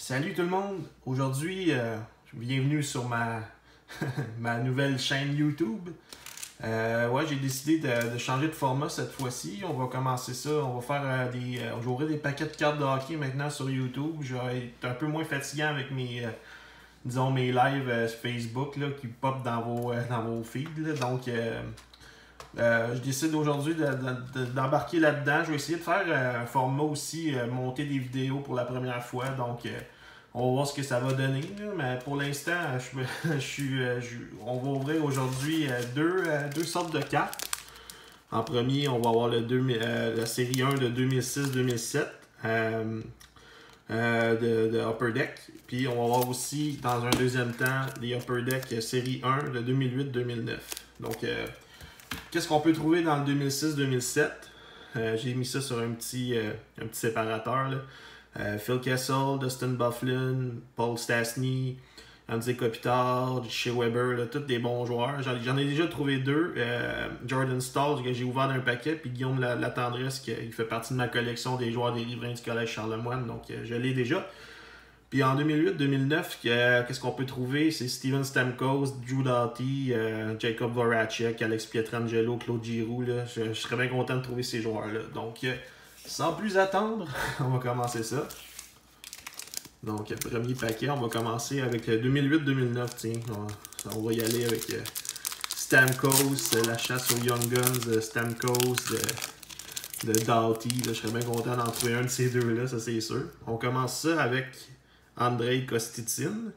Salut tout le monde! Aujourd'hui, bienvenue sur ma nouvelle chaîne YouTube. Ouais, j'ai décidé de changer de format cette fois-ci. On va commencer ça. On va faire j'aurai des paquets de cartes de hockey maintenant sur YouTube. Je vais être un peu moins fatigant avec disons, mes lives Facebook là, qui pop dans vos feeds. Là. Donc, je décide aujourd'hui d'embarquer là-dedans. Je vais essayer de faire un format aussi, monter des vidéos pour la première fois. Donc, on va voir ce que ça va donner. Là. Mais pour l'instant, on va ouvrir aujourd'hui deux sortes de cartes. En premier, on va avoir la série 1 de 2006-2007 de Upper Deck. Puis on va avoir aussi, dans un deuxième temps, les Upper Deck série 1 de 2008-2009. Donc, qu'est-ce qu'on peut trouver dans le 2006-2007? J'ai mis ça sur un petit séparateur. Là. Phil Kessel, Dustin Byfuglien, Paul Stastny, Anze Kopitar, Shea Weber, là, tous des bons joueurs. J'en ai déjà trouvé deux. Jordan Staal, que j'ai ouvert d'un paquet, puis Guillaume Latendresse, qui fait partie de ma collection des joueurs des riverains du Collège Charlemagne, donc je l'ai déjà. Puis en 2008-2009, qu'est-ce qu'on peut trouver? C'est Steven Stamkos, Drew Doughty, Jacob Voracek, Alex Pietrangelo, Claude Giroux. Là. Je serais bien content de trouver ces joueurs-là. Donc, sans plus attendre, on va commencer ça. Donc, premier paquet, on va commencer avec 2008-2009. Tiens, on va y aller avec Stamkos, la chasse aux Young Guns, Stamkos, de Doughty. Là, je serais bien content d'en trouver un de ces deux-là, ça c'est sûr. On commence ça avec Andrei Kostitsyn,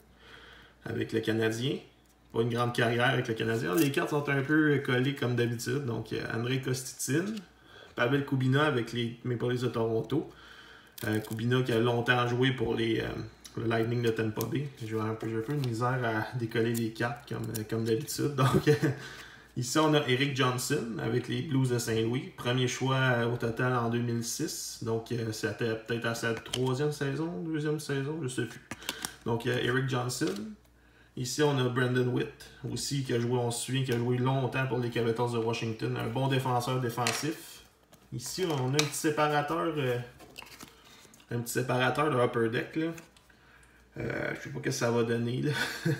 avec le Canadien. Pas une grande carrière avec le Canadien. Les cartes sont un peu collées comme d'habitude. Donc, Andrei Kostitsyn. Pavel Kubina avec les Maple Leafs de Toronto. Kubina qui a longtemps joué pour le Lightning de Tampa Bay. J'ai un peu de misère à décoller les cartes comme d'habitude. Donc, ici, on a Eric Johnson avec les Blues de Saint-Louis. Premier choix au total en 2006. Donc, c'était peut-être à sa deuxième saison, je ne sais plus. Donc, Eric Johnson. Ici, on a Brandon Witt, aussi, qui a joué longtemps pour les Capitals de Washington. Un bon défenseur défensif. Ici, on a un petit séparateur de Upper Deck. Là. Je sais pas ce que ça va donner,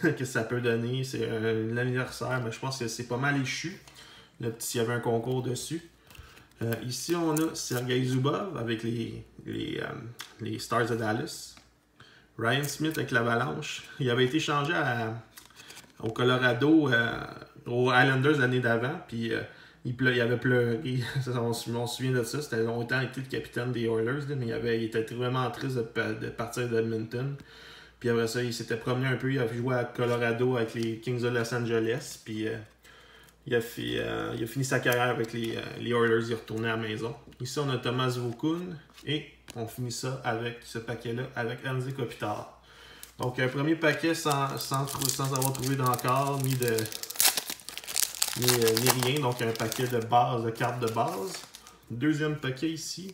qu'est-ce que ça peut donner. C'est l'anniversaire, mais je pense que c'est pas mal échu. Il y avait un concours dessus. Ici, on a Sergei Zubov avec les Stars de Dallas. Ryan Smith avec l'Avalanche. Il avait été changé au Colorado, aux Islanders l'année d'avant. Puis il avait pleuré. On se souvient de ça. C'était longtemps été le capitaine des Oilers. Là, mais il était vraiment triste de partir d'Edmonton. Puis après ça, il s'était promené un peu. Il a joué à Colorado avec les Kings de Los Angeles. Puis il a fini sa carrière avec les Oilers. Il est retourné à la maison. Ici, on a Thomas Vokoun. Et on finit ça avec ce paquet-là avec Anze Kopitar. Donc, un premier paquet sans avoir trouvé d'encart ni rien. Donc, un paquet de cartes de base. Deuxième paquet ici.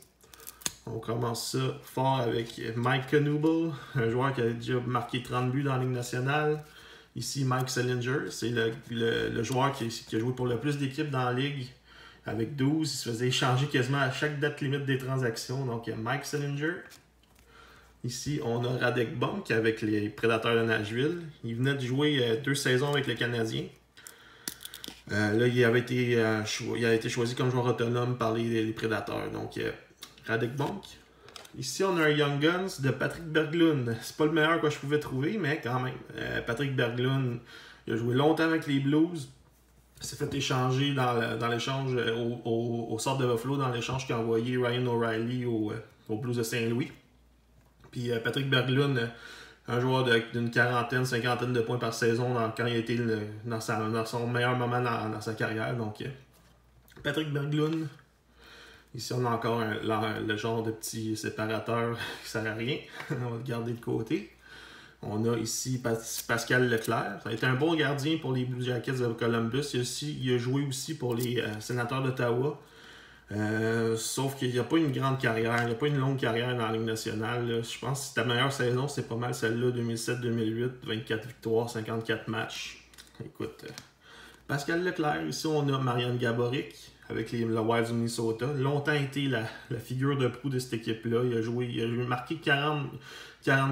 On commence ça fort avec Mike Knuble, un joueur qui a déjà marqué 30 buts dans la Ligue nationale. Ici, Mike Sillinger, c'est le joueur qui a joué pour le plus d'équipes dans la Ligue. Avec 12, il se faisait échanger quasiment à chaque date limite des transactions. Donc, il y a Mike Sillinger. Ici, on a Radek Bonk avec les Prédateurs de Nashville. Il venait de jouer 2 saisons avec le Canadien. Là, il a été choisi comme joueur autonome par les Prédateurs. Donc, Radek Bonk. Ici, on a un Young Guns de Patrick Berglund. C'est pas le meilleur que je pouvais trouver, mais quand même. Patrick Berglund, il a joué longtemps avec les Blues. Il s'est fait échanger dans l'échange au Sort de Buffalo, dans l'échange qu'a envoyé Ryan O'Reilly au Blues de Saint-Louis. Puis Patrick Berglund, un joueur d'une cinquantaine de points par saison quand il a été dans son meilleur moment dans sa carrière. Donc, Patrick Berglund. Ici, on a encore le genre de petit séparateur qui sert à rien. On va le garder de côté. On a ici Pascal Leclerc. Ça a été un bon gardien pour les Blue Jackets de Columbus. Il a joué aussi pour les Sénateurs d'Ottawa. Sauf qu'il n'y a pas une grande carrière. Il n'y a pas une longue carrière dans la Ligue nationale. Là. Je pense que ta meilleure saison, c'est pas mal celle-là, 2007-2008. 24 victoires, 54 matchs. Écoute, Pascal Leclerc. Ici, on a Marian Gaborik avec le Wild du Minnesota. Longtemps été la figure de proue de cette équipe-là. Il a marqué 40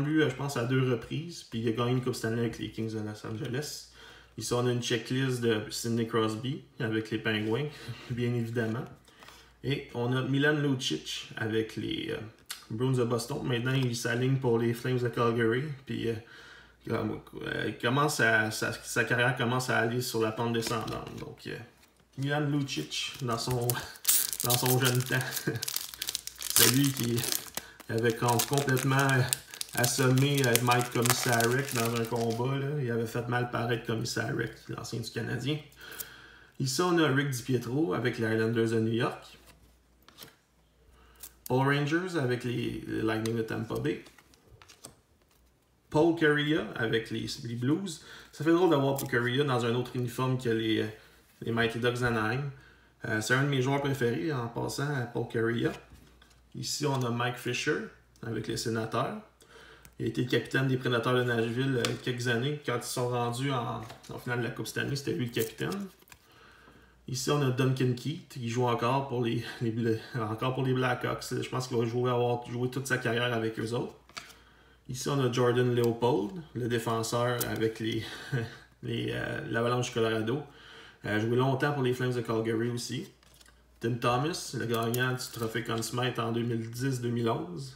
buts, je pense, à 2 reprises. Puis il a gagné une Coupe Stanley avec les Kings de Los Angeles. Ici, on a une checklist de Sidney Crosby avec les Penguins, bien évidemment. Et on a Milan Lucic avec les Bruins de Boston. Maintenant, il s'aligne pour les Flames de Calgary. Puis sa carrière commence à aller sur la pente descendante. Donc, Milan Lucic dans son jeune temps. C'est lui qui avait complètement assommé Mike Komisarek dans un combat. Là. Il avait fait mal paraître Komisarek, l'ancien du Canadien. Ici, on a Rick DiPietro avec les Islanders de New York. Paul Rangers avec les Lightning de Tampa Bay. Paul Kariya avec les Blues. Ça fait drôle d'avoir Paul Kariya dans un autre uniforme que les Mighty Ducks d'Anaheim. C'est un de mes joueurs préférés en passant à Paul Kariya. Ici, on a Mike Fisher avec les Sénateurs. Il a été capitaine des Prédateurs de Nashville quelques années. Quand ils sont rendus en finale de la Coupe Stanley, c'était lui le capitaine. Ici, on a Duncan Keith. Il joue encore pour les Blackhawks. Je pense qu'il va avoir joué toute sa carrière avec eux autres. Ici, on a Jordan Leopold, le défenseur avec l'Avalanche Colorado. Joué longtemps pour les Flames de Calgary aussi. Tim Thomas, le gagnant du trophée Conn Smythe en 2010-2011.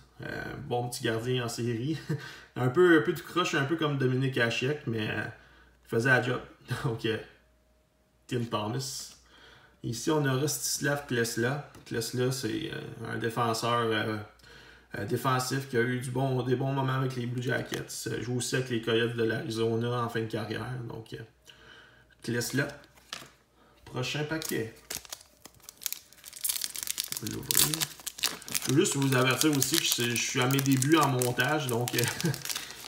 Bon petit gardien en série. un peu tout croche, un peu comme Dominique Hasek, mais il faisait la job. Donc, Tim Thomas. Ici, on a Rostislav Klesla. Klesla, c'est un défenseur défensif qui a eu des bons moments avec les Blue Jackets. Il joue aussi avec les Coyotes de l'Arizona en fin de carrière. Donc, Klesla. Prochain paquet. Je vais l'ouvrir. Je veux juste vous avertir aussi que je suis à mes débuts en montage, donc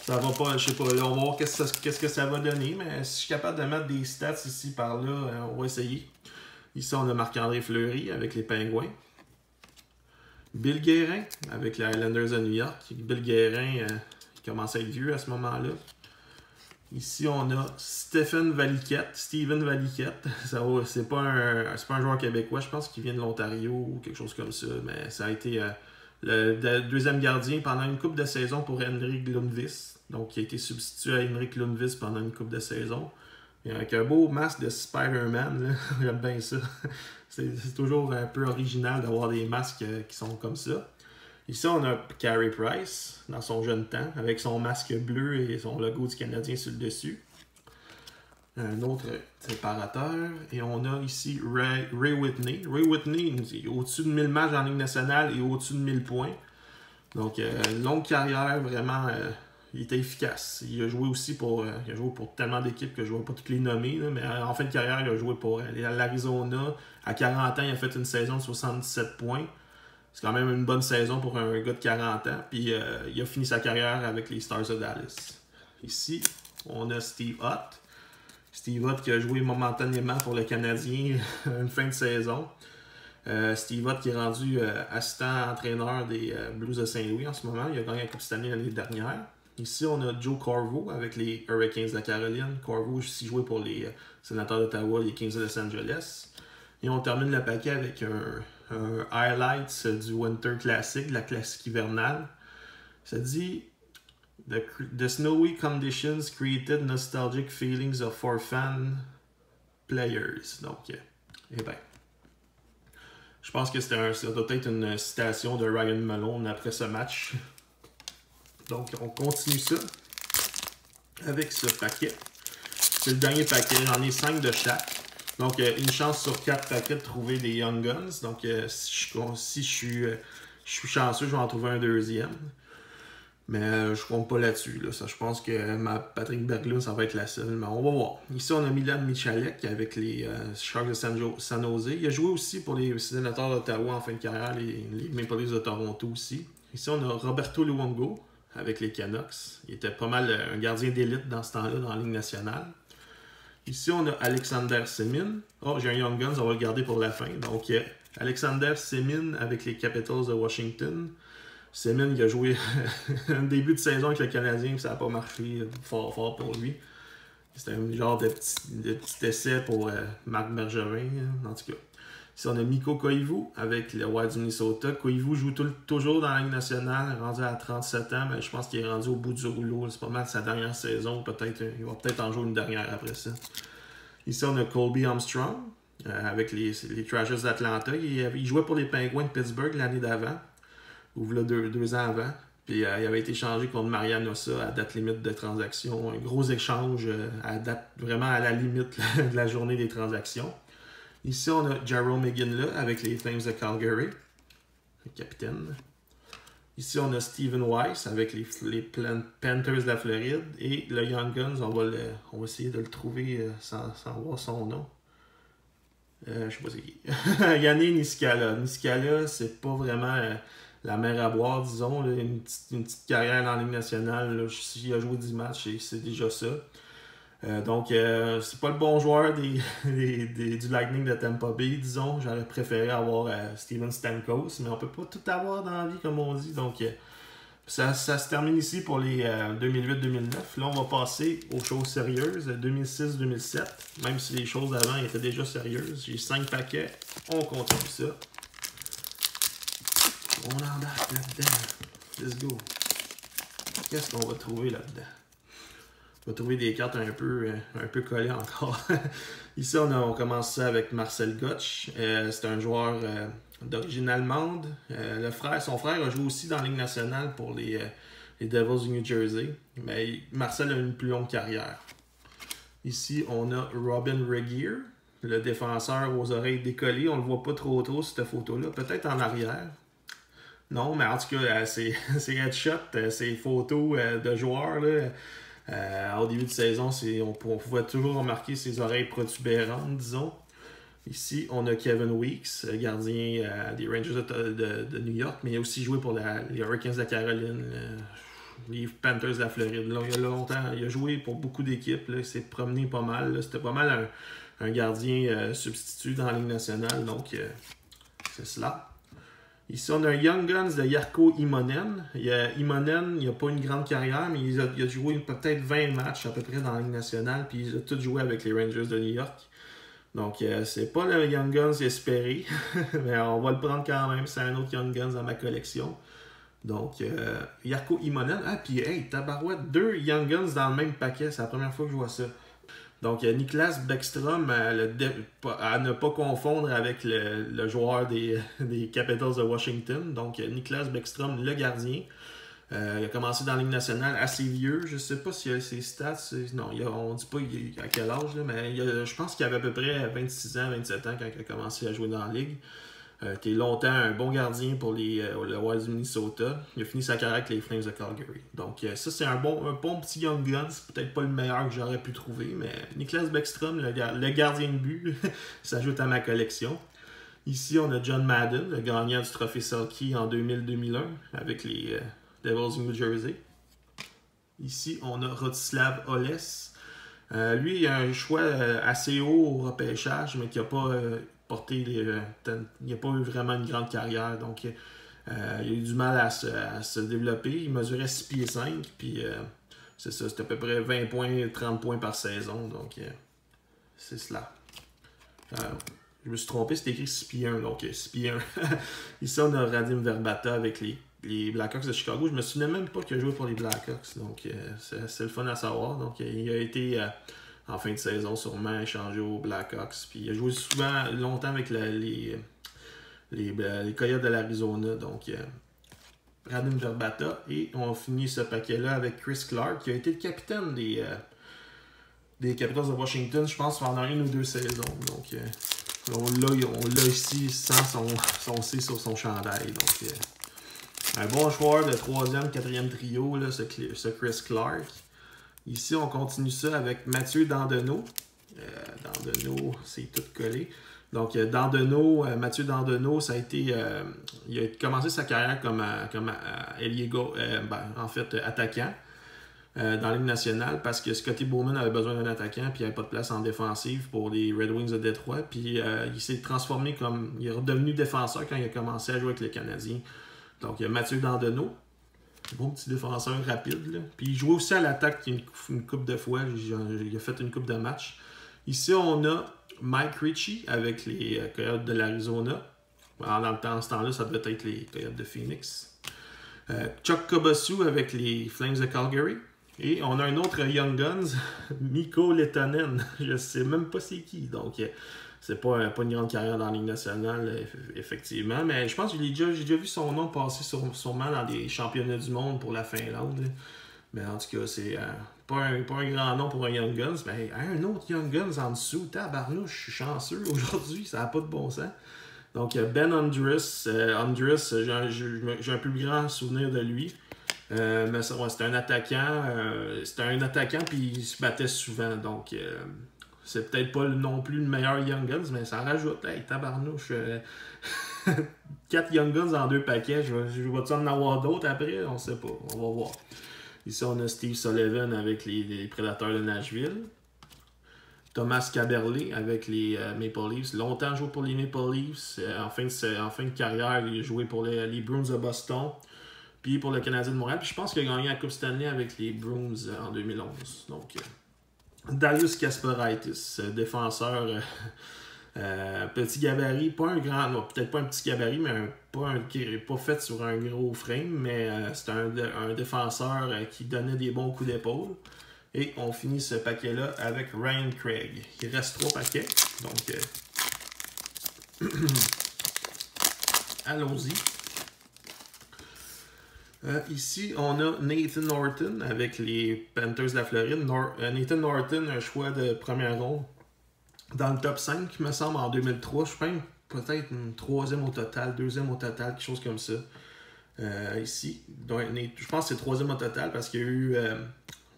ça va pas, je sais pas, là, on va voir qu'est-ce que ça va donner, mais si je suis capable de mettre des stats ici par là, on va essayer. Ici, on a Marc-André Fleury avec les Pingouins. Bill Guérin avec les Islanders de New York. Bill Guérin qui commence à être vieux à ce moment-là. Ici, on a Steven Valiquette. C'est pas un joueur québécois, je pense qu'il vient de l'Ontario ou quelque chose comme ça, mais ça a été le deuxième gardien pendant une couple de saison pour Henrik Lundqvist. Donc, il a été substitué à Henrik Lundqvist pendant une couple de saison. Et avec un beau masque de Spider-Man, j'aime bien ça. C'est toujours un peu original d'avoir des masques qui sont comme ça. Ici, on a Carey Price dans son jeune temps, avec son masque bleu et son logo du Canadien sur le dessus. Un autre séparateur. Et on a ici Ray Whitney. Ray Whitney, au-dessus de 1000 matchs en Ligue nationale et au-dessus de 1000 points. Donc, longue carrière, vraiment, il était efficace. Il a joué aussi pour tellement d'équipes que je ne vais pas toutes les nommer, là, mais en fin de carrière, il a joué pour l'Arizona. À 40 ans, il a fait une saison de 77 points. C'est quand même une bonne saison pour un gars de 40 ans. Puis il a fini sa carrière avec les Stars de Dallas. Ici, on a Steve Ott. Steve Ott qui a joué momentanément pour le Canadien une fin de saison. Steve Ott qui est rendu assistant entraîneur des Blues de Saint-Louis en ce moment. Il a gagné la Coupe Stanley l'année dernière. Ici, on a Joe Corvo avec les Hurricanes de Caroline. Corvo aussi joué pour les Sénateurs d'Ottawa, les Kings de Los Angeles. Et on termine le paquet avec un highlights du Winter Classic, de la classique hivernale. Ça dit The snowy conditions created nostalgic feelings for fan players. Donc, eh ben, je pense que ça doit être une citation de Ryan Malone après ce match. Donc, on continue ça avec ce paquet. C'est le dernier paquet. J'en ai 5 de chaque. Donc, une chance sur 4 paquets de trouver des Young Guns. Donc, si je suis chanceux, je vais en trouver un deuxième. Mais je compte pas là-dessus. Là. Ça, je pense que Patrick Berglund, ça va être la seule. Mais on va voir. Ici, on a Milan Michalek avec les Sharks de San Jose. Il a joué aussi pour les Sénateurs d'Ottawa en fin de carrière, les Maple Leafs de Toronto aussi. Ici, on a Roberto Luongo avec les Canucks. Il était pas mal un gardien d'élite dans ce temps-là dans la Ligue nationale. Ici, on a Alexander Semin. Oh, j'ai un Young Guns, on va le garder pour la fin. Donc, Alexander Semin avec les Capitals de Washington. Semin, il a joué un début de saison avec le Canadien, ça n'a pas marché fort pour lui. C'était un genre de petit essai pour Marc Bergevin, en tout cas. Ici, on a Mikko Koivu avec le Wild du Minnesota. Koivu joue toujours dans la Ligue nationale, rendu à 37 ans, mais je pense qu'il est rendu au bout du rouleau. C'est pas mal sa dernière saison. Il va peut-être en jouer une dernière après ça. Ici, on a Colby Armstrong avec les Thrashers d'Atlanta. Il jouait pour les Penguins de Pittsburgh l'année d'avant, ou là, deux ans avant. Puis il avait été échangé contre Marian Hossa à date limite de transaction. Un gros échange vraiment à la limite de la journée des transactions. Ici, on a Jarome Iginla avec les Flames de Calgary, le capitaine. Ici, on a Stephen Weiss avec les Panthers de la Floride. Et le Young Guns, on va essayer de le trouver sans voir son nom. Je sais pas c'est qui. Yanni Niskala. Niskala, c'est pas vraiment la mer à boire, disons. Là, une petite carrière dans la Ligue nationale. S'il a joué 10 matchs, c'est déjà ça. Donc, c'est pas le bon joueur du Lightning de Tampa Bay, disons. J'aurais préféré avoir Steven Stamkos, mais on peut pas tout avoir dans la vie, comme on dit. Donc, ça se termine ici pour les 2008-2009. Là, on va passer aux choses sérieuses, 2006-2007. Même si les choses d'avant étaient déjà sérieuses. J'ai 5 paquets. On continue ça. On embarque là-dedans. Let's go. Qu'est-ce qu'on va trouver là-dedans? On va trouver des cartes un peu collées encore. Ici, on commence ça avec Marcel Gottsch. C'est un joueur d'origine allemande. Son frère a joué aussi dans la Ligue nationale pour les Devils du New Jersey. Mais Marcel a une plus longue carrière. Ici, on a Robin Regeer, le défenseur aux oreilles décollées. On ne le voit pas trop cette photo-là. Peut-être en arrière. Non, mais en tout cas, ses headshots, ses photos de joueurs, là, au début de saison, on pouvait toujours remarquer ses oreilles protubérantes, disons. Ici, on a Kevin Weeks, gardien des Rangers de New York, mais il a aussi joué pour les Hurricanes de la Caroline, les Panthers de la Floride. Là, il y a longtemps, il a joué pour beaucoup d'équipes, il s'est promené pas mal. Là. C'était pas mal un gardien substitut dans la Ligue nationale, donc c'est cela. Ici, on a un Young Guns de Jarkko Immonen. Immonen, il n'a pas une grande carrière, mais il a joué peut-être 20 matchs à peu près dans la Ligue nationale, puis il a tout joué avec les Rangers de New York. Donc, c'est pas le Young Guns espéré, mais on va le prendre quand même. C'est un autre Young Guns dans ma collection. Donc, Jarkko Immonen. Ah, puis, hey, tabarouette, 2 Young Guns dans le même paquet. C'est la première fois que je vois ça. Donc, Niklas Bäckström, à ne pas confondre avec le joueur des Capitals de Washington. Donc, Niklas Bäckström, le gardien. Il a commencé dans la Ligue nationale assez vieux. Je ne sais pas s'il a ses stats. Non, on ne dit pas à quel âge, là, mais je pense qu'il avait à peu près 26 ans, 27 ans quand il a commencé à jouer dans la Ligue. Il a été longtemps un bon gardien pour le Wild du Minnesota. Il a fini sa carrière avec les Flames de Calgary. Donc ça, c'est un bon petit Young Guns. C'est peut-être pas le meilleur que j'aurais pu trouver, mais Niklas Bäckström, le gardien de but, s'ajoute à ma collection. Ici, on a John Madden, le gagnant du trophée Selke en 2000-2001 avec les Devils du New Jersey. Ici, on a Rostislav Holes. Lui, il a un choix assez haut au repêchage, mais qui n'a pas... il n'a pas eu vraiment une grande carrière, donc il a eu du mal à se développer. Il mesurait 6 pieds 5, puis c'est ça, c'était à peu près 20 points, 30 points par saison, donc c'est cela. Je me suis trompé, c'était écrit 6 pieds 1, donc 6 pieds 1. Ici, on a Radim Verbata avec les Blackhawks de Chicago. Je me souvenais même pas qu'il a joué pour les Blackhawks, donc c'est le fun à savoir. Donc il a été... en fin de saison, sûrement échangé aux Blackhawks. Puis il a joué longtemps avec les Coyotes de l'Arizona. Donc, Radim Verbata. Et on finit ce paquet-là avec Chris Clark, qui a été le capitaine des Capitals de Washington, je pense, pendant 1 ou 2 saisons. Donc, on l'a ici sans son C sur son chandail. Donc, un bon joueur de 3e, 4e trio, là, ce Chris Clark. Ici, on continue ça avec Mathieu Dandenault. Dandenault, c'est tout collé. Donc, Mathieu Dandenault, ça a été... il a commencé sa carrière comme attaquant dans la Ligue nationale parce que Scotty Bowman avait besoin d'un attaquant puis il n'y avait pas de place en défensive pour les Red Wings de Détroit. Puis, il s'est transformé il est redevenu défenseur quand il a commencé à jouer avec les Canadiens. Donc, il y a Mathieu Dandenault. Bon petit défenseur rapide. Là. Puis il jouait aussi à l'attaque une couple de fois. Il a fait une couple de matchs. Ici, on a Mike Ritchie avec les Coyotes de l'Arizona. Dans ce temps-là, ça devait être les Coyotes de Phoenix. Chuck Kobasu avec les Flames de Calgary. Et on a un autre Young Guns, Mikko Lehtonen. Je sais même pas c'est qui. Donc, c'est pas une grande carrière dans la Ligue nationale, effectivement. Mais je pense que j'ai déjà vu son nom passer sûrement dans des championnats du monde pour la Finlande. Mais en tout cas, c'est pas un grand nom pour un Young Guns. Mais un autre Young Guns en dessous, tabarnouche, je suis chanceux aujourd'hui, ça n'a pas de bon sens. Donc, Ben Andrus, j'ai un plus grand souvenir de lui. Mais c'était un attaquant. Puis il se battait souvent. Donc, c'est peut-être pas non plus le meilleur Young Guns, mais ça rajoute. Hey, tabarnouche. 4 Young Guns en 2 paquets. Je vais-tu en avoir d'autres après? On sait pas. On va voir. Ici, on a Steve Sullivan avec les Prédateurs de Nashville. Thomas Kaberle avec les Maple Leafs. Longtemps joué pour les Maple Leafs. En fin de carrière, il a joué pour les Bruins de Boston. Puis pour le Canadien de Montréal. Puis je pense qu'il a gagné la Coupe Stanley avec les Bruins en 2011. Donc, Darius Kasparaitis, défenseur petit gabarit. Pas un grand, non, peut-être pas un petit gabarit, mais pas fait sur un gros frame. Mais c'est un défenseur qui donnait des bons coups d'épaule. Et on finit ce paquet-là avec Ryan Craig. Il reste 3 paquets. Donc, allons-y. Ici, on a Nathan Norton avec les Panthers de la Floride. Nathan Norton, un choix de première ronde dans le top 5, me semble, en 2003. Je pense peut-être une 3e au total, 2e au total, quelque chose comme ça. Ici, donc, je pense que c'est 3e au total parce qu'il y a eu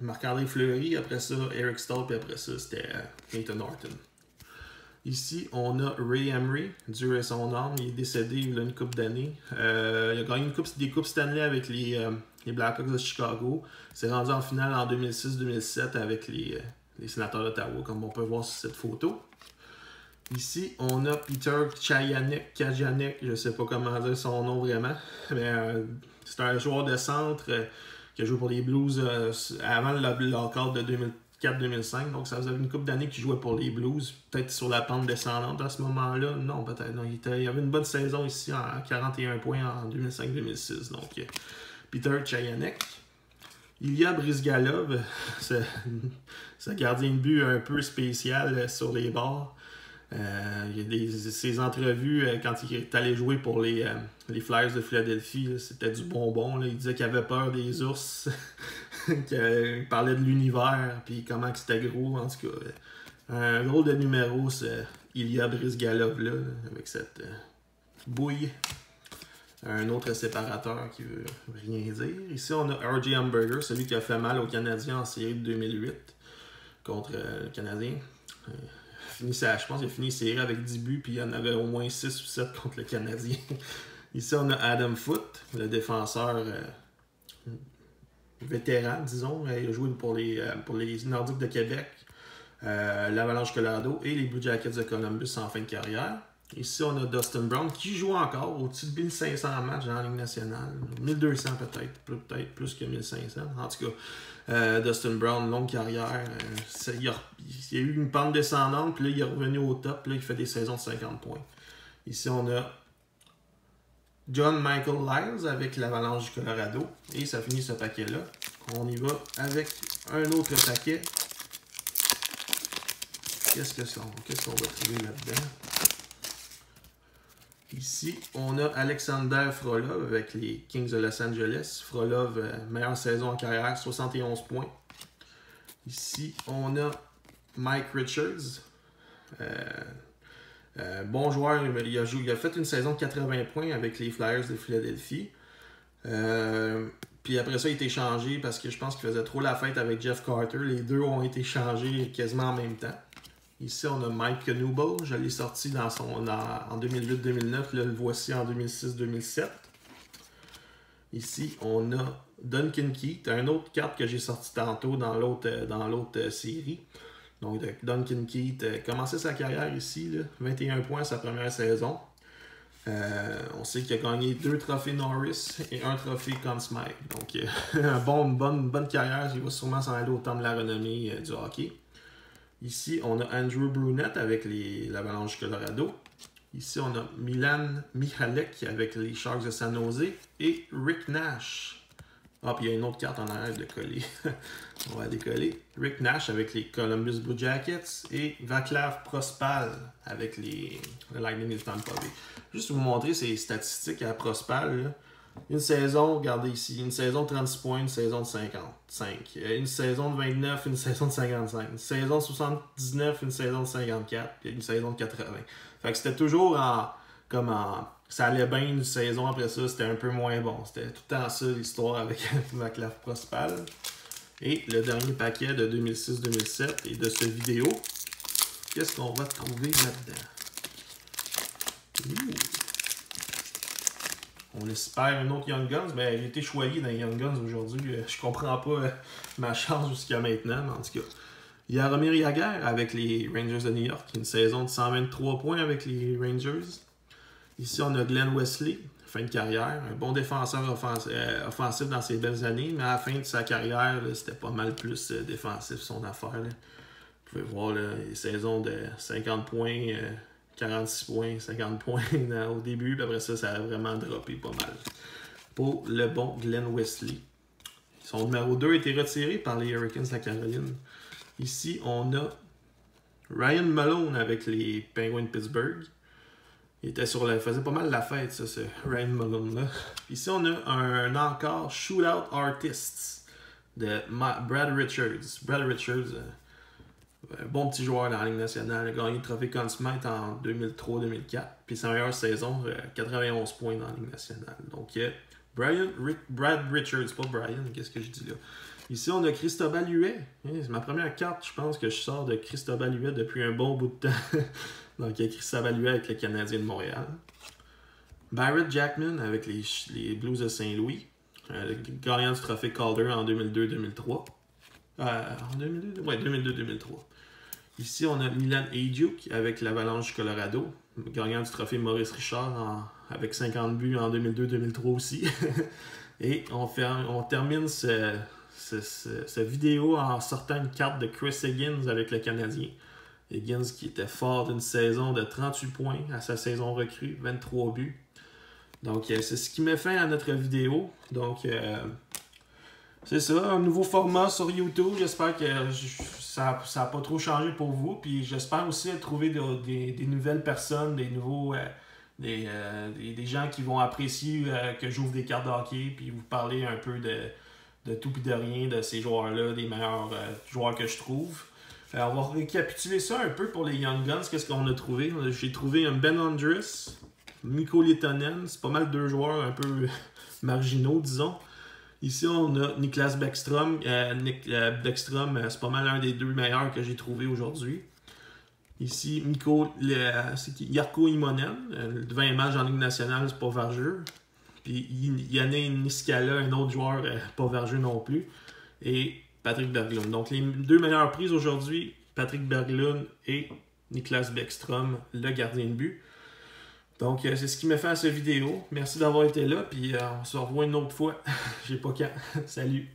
Marc-André Fleury, après ça Eric Staal, puis après ça c'était Nathan Norton. Ici, on a Ray Emery, Dieu et son âme, il est décédé il y a une couple d'années. Il a gagné des coupes Stanley avec les Blackhawks de Chicago. Il s'est rendu en finale en 2006-2007 avec les Sénateurs d'Ottawa, comme on peut voir sur cette photo. Ici, on a Peter Kajanek, je ne sais pas comment dire son nom vraiment, mais c'est un joueur de centre qui a joué pour les Blues avant le lockout de 2004-2005. Donc, ça faisait une couple d'années qu'il jouait pour les Blues. Peut-être sur la pente descendante à ce moment-là. Non, peut-être. Non, il avait une bonne saison ici à 41 points en 2005-2006. Donc, Peter Chayanek. Ilya Brizgalov, ce gardien de but un peu spécial sur les bords. Il y a ses entrevues quand il est allé jouer pour les Flyers de Philadelphie, là, c'était du bonbon. Là. Il disait qu'il avait peur des ours, qu'il parlait de l'univers, puis comment c'était gros. En tout cas, un drôle de numéro, c'est Ilya Brizgalov, là, avec cette bouille. Un autre séparateur qui veut rien dire. Ici, on a R.J. Hamburger, celui qui a fait mal aux Canadiens en série de 2008 contre le Canadien. Je pense qu'il a fini série avec 10 buts, puis il y en avait au moins 6 ou 7 contre le Canadien. Ici, on a Adam Foote, le défenseur vétéran, disons. Il a joué pour les Nordiques de Québec, l'Avalanche Colorado et les Blue Jackets de Columbus en fin de carrière. Ici, on a Dustin Brown qui joue encore au-dessus de 1500 matchs dans la Ligue nationale. 1200 peut-être plus que 1500. En tout cas, Dustin Brown, longue carrière. Il y a eu une pente descendante, puis là, il est revenu au top. Là, il fait des saisons de 50 points. Ici, on a John Michael Lyles avec l'Avalanche du Colorado. Et ça finit ce paquet-là. On y va avec un autre paquet. Qu'est-ce qu'on va trouver là-dedans? Ici, on a Alexander Frolov avec les Kings de Los Angeles. Frolov, meilleure saison en carrière, 71 points. Ici, on a Mike Richards. Bon joueur, il a fait une saison de 80 points avec les Flyers de Philadelphie. Puis après ça, il a été changé parce que je pense qu'il faisait trop la fête avec Jeff Carter. Les deux ont été changés quasiment en même temps. Ici, on a Mike Knuble. Je l'ai sorti en 2008-2009. Là, le voici en 2006-2007. Ici, on a Duncan Keith. Un autre carte que j'ai sorti tantôt dans l'autre série. Donc, Duncan Keith a commencé sa carrière ici. Là, 21 points sa première saison. On sait qu'il a gagné 2 trophées Norris et 1 trophée Conn Smythe. Donc, bonne carrière. Il va sûrement s'en aller au temps de la renommée du hockey. Ici, on a Andrew Brunette avec l'Avalanche Colorado. Ici, on a Milan Michalek avec les Sharks de San Jose. Et Rick Nash. Ah, puis il y a une autre carte en arrière de coller. On va décoller. Rick Nash avec les Columbus Blue Jackets. Et Vaclav Prospal avec le Lightning de Tampa Bay. Juste vous montrer ces statistiques à Prospal. Là. Une saison, regardez ici, une saison de 36 points, une saison de 55. Une saison de 29, une saison de 55. Une saison de 79, une saison de 54. Puis une saison de 80. Fait que c'était toujours ça allait bien une saison après ça, c'était un peu moins bon. C'était tout le temps ça l'histoire avec Vaclav Prospal. Et le dernier paquet de 2006-2007 et de ce vidéo, qu'est-ce qu'on va trouver là-dedans? On espère un autre Young Guns. Ben, j'ai été choyé dans les Young Guns aujourd'hui. Je comprends pas ma chance jusqu'à maintenant, mais en tout cas. Il y a Jaromir Jagr avec les Rangers de New York, une saison de 123 points avec les Rangers. Ici, on a Glenn Wesley, fin de carrière, un bon défenseur offensif dans ses belles années, mais à la fin de sa carrière, c'était pas mal plus défensif son affaire. Là. Vous pouvez voir là, les saisons de 50 points, 46 points, 50 points au début, puis après ça, ça a vraiment droppé pas mal. Pour le bon Glenn Wesley. Son numéro 2 a été retiré par les Hurricanes de la Caroline. Ici, on a Ryan Malone avec les Penguins de Pittsburgh. Il faisait pas mal la fête, ça, ce Ryan Malone-là. Ici, on a un encore Shootout Artists de Brad Richards. Brad Richards, un bon petit joueur dans la Ligue nationale. Il a gagné le trophée Conn Smythe en 2003-2004. Puis sa meilleure saison, 91 points dans la Ligue nationale. Donc, Brad Richards, pas Brian, qu'est-ce que je dis là? Ici, on a Cristobal Huet. C'est ma première carte, je pense, que je sors de Cristobal Huet depuis un bon bout de temps. Donc, il y a Cristobal Huet avec le Canadien de Montréal. Barrett Jackman avec les Blues de Saint-Louis. Gagnant du trophée Calder en 2002-2003. En 2002? Ouais, 2002-2003. Ici, on a Milan Ejduk avec l'Avalanche Colorado. Gagnant du trophée Maurice Richard avec 50 buts en 2002-2003 aussi. Et on termine cette vidéo en sortant une carte de Chris Higgins avec le Canadien. Higgins qui était fort d'une saison de 38 points à sa saison recrue, 23 buts. Donc, c'est ce qui met fin à notre vidéo. Donc, c'est ça, un nouveau format sur YouTube. J'espère que ça n'a pas trop changé pour vous. Puis, j'espère aussi trouver des nouvelles personnes, des gens qui vont apprécier que j'ouvre des cartes de hockey. Puis, vous parler un peu de tout et de rien de ces joueurs-là, des meilleurs joueurs que je trouve. On va récapituler ça un peu pour les Young Guns. Qu'est-ce qu'on a trouvé? J'ai trouvé un Ben Andrus, Mikko Lehtonen. C'est pas mal deux joueurs un peu marginaux, disons. Ici, on a Niklas Bäckström. Bäckström, c'est pas mal un des deux meilleurs que j'ai trouvé aujourd'hui. Ici, Jarkko Immonen. 20 matchs en Ligue nationale, c'est pas vergeux. Puis Janne Niskala, un autre joueur pas vergeux non plus. Et Patrick Berglund. Donc, les deux meilleures prises aujourd'hui, Patrick Berglund et Niklas Bäckström, le gardien de but. Donc, c'est ce qui m'a fait à cette vidéo. Merci d'avoir été là, puis on se revoit une autre fois. J'ai pas qu'à. Salut!